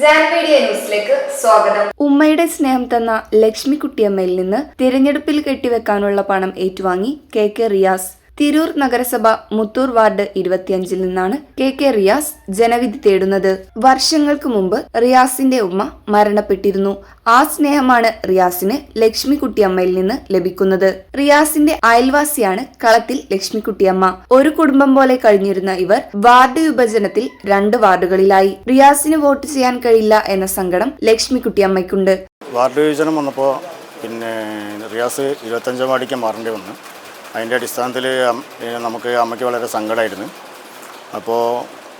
ജാൻമീഡിയ ന്യൂസിലേക്ക് സ്വാഗതം. ഉമ്മയുടെ സ്നേഹം തന്ന ലക്ഷ്മിക്കുട്ടിയമ്മയിൽ നിന്ന് തിരഞ്ഞെടുപ്പിൽ കെട്ടിവെക്കാനുള്ള പണം ഏറ്റുവാങ്ങി കെ റിയാസ്. തിരൂർ നഗരസഭ മുത്തൂർ വാർഡ് 25 നിന്നാണ് കെ റിയാസ് ജനവിധി തേടുന്നത്. വർഷങ്ങൾക്ക് മുമ്പ് റിയാസിന്റെ ഉമ്മ മരണപ്പെട്ടിരുന്നു. ആ സ്നേഹമാണ് റിയാസിന് ലക്ഷ്മിക്കുട്ടിയമ്മയിൽ നിന്ന് ലഭിക്കുന്നത്. റിയാസിന്റെ അയൽവാസിയാണ് കളത്തിൽ ലക്ഷ്മിക്കുട്ടിയമ്മ. ഒരു കുടുംബം പോലെ കഴിഞ്ഞിരുന്ന ഇവർ വാർഡ് വിഭജനത്തിൽ 2 വാർഡുകളിലായി. റിയാസിന് വോട്ട് ചെയ്യാൻ കഴിയില്ല എന്ന സങ്കടം ലക്ഷ്മിക്കുട്ടിയമ്മയ്ക്കുണ്ട്. വാർഡ് വിഭജനം വന്നപ്പോൾ റിയാസ് 25 വാർഡിലേക്ക് മാറേണ്ടി വന്നു. അതിൻ്റെ അടിസ്ഥാനത്തിൽ നമുക്ക് അമ്മയ്ക്ക് വളരെ സങ്കടമായിരുന്നു. അപ്പോൾ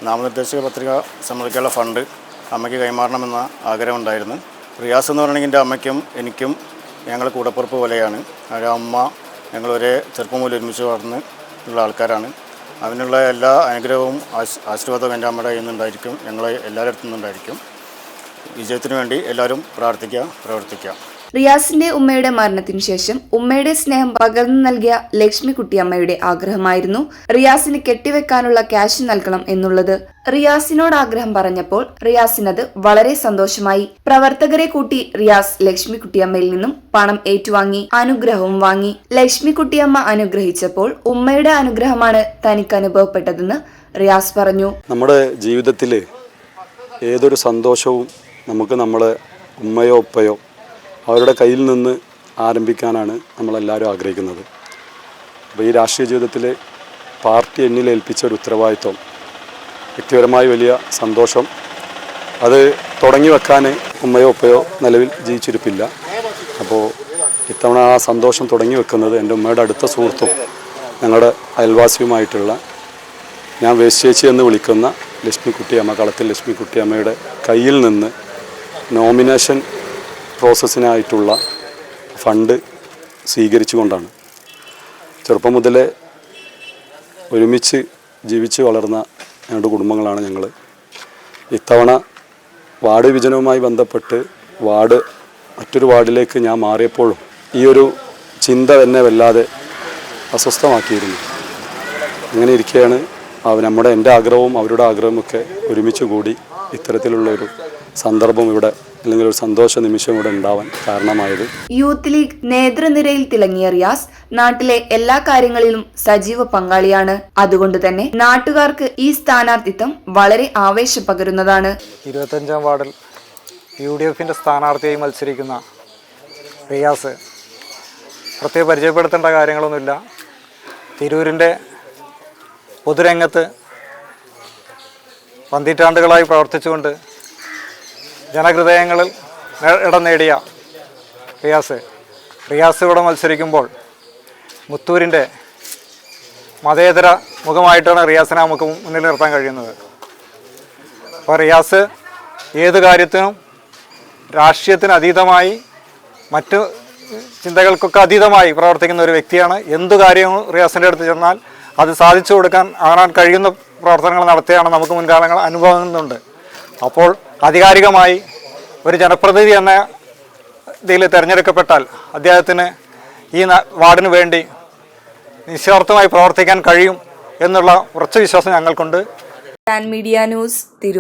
നാമനിർദ്ദേശക പത്രിക സമ്മതിക്കാനുള്ള ഫണ്ട് അമ്മയ്ക്ക് കൈമാറണമെന്ന ആഗ്രഹമുണ്ടായിരുന്നു. റിയാസ് എന്ന് പറഞ്ഞെങ്കിൽ എൻ്റെ അമ്മയ്ക്കും എനിക്കും ഞങ്ങൾ കൂടപ്പുറപ്പ് പോലെയാണ്. അമ്മ ഞങ്ങൾ ഒരേ ചെറുപ്പം മുതൽ ഒരുമിച്ച് വളർന്നുള്ള ആൾക്കാരാണ്. അതിനുള്ള എല്ലാ അനുഗ്രഹവും ആശീർവാദവും എൻ്റെ അമ്മയുടെ കയ്യിൽ നിന്നുണ്ടായിരിക്കും, ഞങ്ങളെ എല്ലാവരുടെ അടുത്തു നിന്നുണ്ടായിരിക്കും. വിജയത്തിനു വേണ്ടി എല്ലാവരും പ്രവർത്തിക്കുക. റിയാസിന്റെ ഉമ്മയുടെ മരണത്തിനു ശേഷം ഉമ്മയുടെ സ്നേഹം പകർന്നു നൽകിയ ലക്ഷ്മിക്കുട്ടിയമ്മയുടെ ആഗ്രഹമായിരുന്നു റിയാസിന് കെട്ടിവെക്കാനുള്ള ക്യാഷ് നൽകണം എന്നുള്ളത്. റിയാസിനോട് ആഗ്രഹം പറഞ്ഞപ്പോൾ റിയാസിനത് വളരെ സന്തോഷമായി. പ്രവർത്തകരെ കൂട്ടി റിയാസ് ലക്ഷ്മിക്കുട്ടിയമ്മയിൽ നിന്നും പണം ഏറ്റുവാങ്ങി അനുഗ്രഹവും വാങ്ങി. ലക്ഷ്മിക്കുട്ടിയമ്മ അനുഗ്രഹിച്ചപ്പോൾ ഉമ്മയുടെ അനുഗ്രഹമാണ് തനിക്ക് അനുഭവപ്പെട്ടതെന്ന് റിയാസ് പറഞ്ഞു. നമ്മുടെ ജീവിതത്തിൽ ഏതൊരു സന്തോഷവും നമുക്ക് നമ്മളെ ഉമ്മയോ ഉപ്പയോ അവരുടെ കയ്യിൽ നിന്ന് ആരംഭിക്കാനാണ് നമ്മളെല്ലാവരും ആഗ്രഹിക്കുന്നത്. അപ്പോൾ ഈ രാഷ്ട്രീയ ജീവിതത്തിൽ പാർട്ടി എന്നിൽ ഏൽപ്പിച്ച ഒരു ഉത്തരവാദിത്വം, വ്യക്തിപരമായി വലിയ സന്തോഷം, അത് തുടങ്ങി വെക്കാൻ ഉമ്മയോ ഉപ്പയോ നിലവിൽ ജീവിച്ചിരിപ്പില്ല. അപ്പോൾ ഇത്തവണ ആ സന്തോഷം തുടങ്ങി വെക്കുന്നത് എൻ്റെ ഉമ്മയുടെ അടുത്ത സുഹൃത്തും ഞങ്ങളുടെ അയൽവാസിയുമായിട്ടുള്ള ഞാൻ വേശ്യേച്ചി എന്ന് വിളിക്കുന്ന ലക്ഷ്മിക്കുട്ടിയമ്മ, കളത്തിൽ ലക്ഷ്മിക്കുട്ടിയമ്മയുടെ കയ്യിൽ നിന്ന് നോമിനേഷൻ പ്രോസസ്സിനായിട്ടുള്ള ഫണ്ട് സ്വീകരിച്ചുകൊണ്ടാണ്. ചെറുപ്പം മുതലേ ഒരുമിച്ച് ജീവിച്ച് വളർന്ന 2 കുടുംബങ്ങളാണ് ഞങ്ങൾ. ഇത്തവണ വാർഡ് വിഭജനവുമായി ബന്ധപ്പെട്ട് മറ്റൊരു വാർഡിലേക്ക് ഞാൻ മാറിയപ്പോഴും ഈ ഒരു ചിന്ത എന്നെ വല്ലാതെ അസ്വസ്ഥമാക്കിയിരുന്നു. അങ്ങനെ ഇരിക്കുകയാണ് എൻ്റെ ആഗ്രഹവും അവരുടെ ആഗ്രഹമൊക്കെ ഒരുമിച്ച് കൂടി ഇത്തരത്തിലുള്ളൊരു സന്ദർഭം ഇവിടെ, അല്ലെങ്കിൽ ഒരു സന്തോഷ നിമിഷം ഇവിടെ ഉണ്ടാവാൻ കാരണമായത്. യൂത്ത് ലീഗ് നേതൃനിരയിൽ തിളങ്ങിയ റിയാസ് നാട്ടിലെ എല്ലാ കാര്യങ്ങളിലും സജീവ പങ്കാളിയാണ്. അതുകൊണ്ട് തന്നെ നാട്ടുകാർക്ക് ഈ സ്ഥാനാർത്ഥിത്വം വളരെ ആവേശം പകരുന്നതാണ്. 25 വാർഡിൽ UDFന്റെ സ്ഥാനാർത്ഥിയായി മത്സരിക്കുന്ന റിയാസ് പ്രത്യേകം പരിചയപ്പെടുത്തേണ്ട കാര്യങ്ങളൊന്നുമില്ല. തിരൂരിൻ്റെ പൊതുരംഗത്ത് പതിറ്റാണ്ടുകളായി പ്രവർത്തിച്ചുകൊണ്ട് ജനഹൃദയങ്ങളിൽ ഇടം നേടിയ റിയാസ് ഇവിടെ മത്സരിക്കുമ്പോൾ മുത്തൂരിൻ്റെ മതേതര മുഖമായിട്ടാണ് റിയാസിനെ നമുക്ക് മുന്നിൽ നിർത്താൻ കഴിയുന്നത്. അപ്പോൾ റിയാസ് ഏത് കാര്യത്തിനും രാഷ്ട്രീയത്തിന് അതീതമായി മറ്റ് ചിന്തകൾക്കൊക്കെ അതീതമായി പ്രവർത്തിക്കുന്ന ഒരു വ്യക്തിയാണ്. എന്തു കാര്യവും റിയാസിൻ്റെ അടുത്ത് ചെന്നാൽ അത് സാധിച്ചു കൊടുക്കാൻ കഴിയുന്ന പ്രവർത്തനങ്ങൾ നടത്തിയാണ് നമുക്ക് മുൻകാലങ്ങൾ അനുഭവങ്ങളുണ്ട്. അപ്പോൾ ആധികാരികമായി ഒരു ജനപ്രതിനിധി എന്ന ഇതിൽ തിരഞ്ഞെടുക്കപ്പെട്ടാൽ അദ്ദേഹത്തിന് ഈ വാർഡിന് വേണ്ടി നിസ്വാർത്ഥമായി പ്രവർത്തിക്കാൻ കഴിയും എന്നുള്ള ഉറച്ച വിശ്വാസം ഞങ്ങൾക്കുണ്ട്. ജാൻമീഡിയ ന്യൂസ്, തിരൂർ.